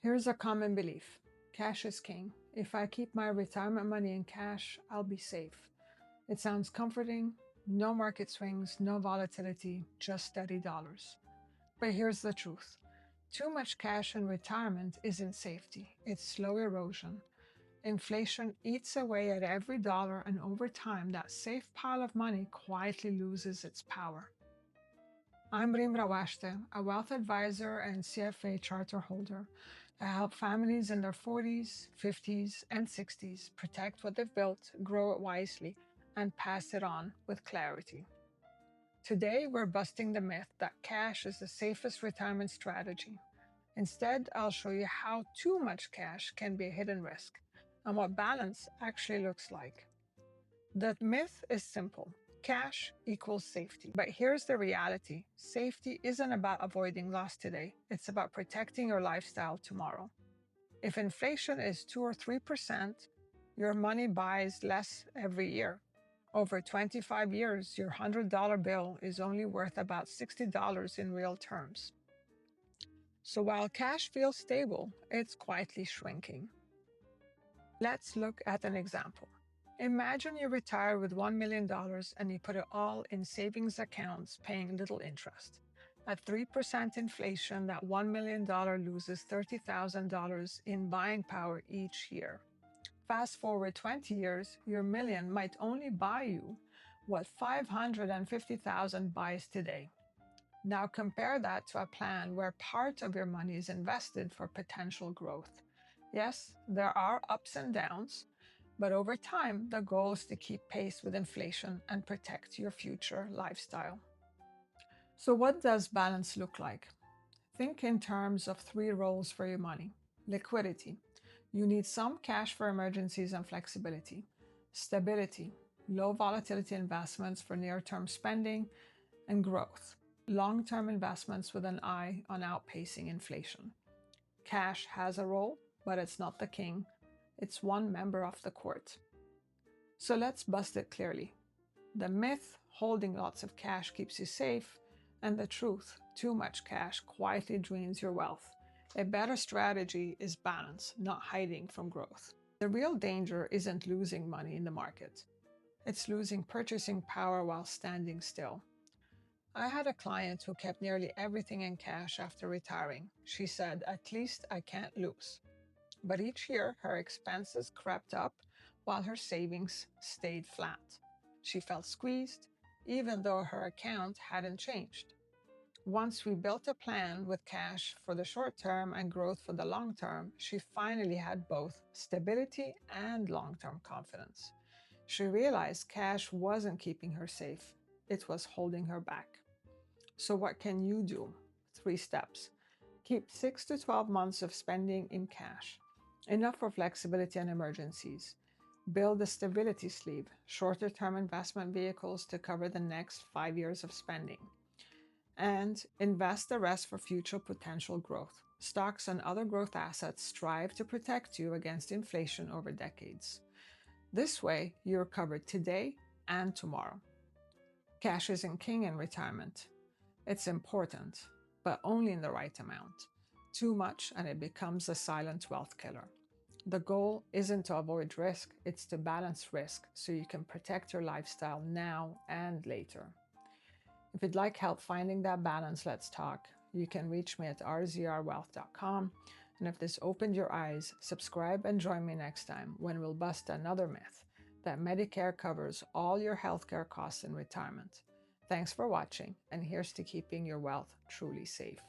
Here's a common belief. Cash is king. If I keep my retirement money in cash, I'll be safe. It sounds comforting. No market swings, no volatility, just steady dollars. But here's the truth. Too much cash in retirement isn't safety. It's slow erosion. Inflation eats away at every dollar, and over time, that safe pile of money quietly loses its power. I'm Rim Rawashte, a wealth advisor and CFA charter holder. I help families in their 40s, 50s, and 60s protect what they've built, grow it wisely, and pass it on with clarity. Today, we're busting the myth that cash is the safest retirement strategy. Instead, I'll show you how too much cash can be a hidden risk and what balance actually looks like. The myth is simple. Cash equals safety. But here's the reality. Safety isn't about avoiding loss today. It's about protecting your lifestyle tomorrow. If inflation is 2 or 3%, your money buys less every year. Over 25 years, your $100 bill is only worth about $60 in real terms. So while cash feels stable, it's quietly shrinking. Let's look at an example. Imagine you retire with $1 million and you put it all in savings accounts paying little interest. At 3% inflation, that $1 million loses $30,000 in buying power each year. Fast forward 20 years, your million might only buy you what $550,000 buys today. Now compare that to a plan where part of your money is invested for potential growth. Yes, there are ups and downs, but over time, the goal is to keep pace with inflation and protect your future lifestyle. So what does balance look like? Think in terms of 3 roles for your money. Liquidity. You need some cash for emergencies and flexibility. Stability. Low volatility investments for near-term spending. And growth. Long-term investments with an eye on outpacing inflation. Cash has a role, but it's not the king. It's one member of the court. So let's bust it clearly. The myth, holding lots of cash keeps you safe, and the truth, too much cash quietly drains your wealth. A better strategy is balance, not hiding from growth. The real danger isn't losing money in the market. It's losing purchasing power while standing still. I had a client who kept nearly everything in cash after retiring. She said, "At least I can't lose." But each year, her expenses crept up while her savings stayed flat. She felt squeezed, even though her account hadn't changed. Once we built a plan with cash for the short term and growth for the long term, she finally had both stability and long-term confidence. She realized cash wasn't keeping her safe. It was holding her back. So what can you do? 3 steps. Keep 6 to 12 months of spending in cash. Enough for flexibility and emergencies. Build a stability sleeve, shorter-term investment vehicles to cover the next 5 years of spending. And invest the rest for future potential growth. Stocks and other growth assets strive to protect you against inflation over decades. This way, you're covered today and tomorrow. Cash isn't king in retirement. It's important, but only in the right amount. Too much and it becomes a silent wealth killer. The goal isn't to avoid risk, it's to balance risk so you can protect your lifestyle now and later. If you'd like help finding that balance, let's talk. You can reach me at rzrwealth.com. And if this opened your eyes, subscribe and join me next time when we'll bust another myth that Medicare covers all your healthcare costs in retirement. Thanks for watching, and here's to keeping your wealth truly safe.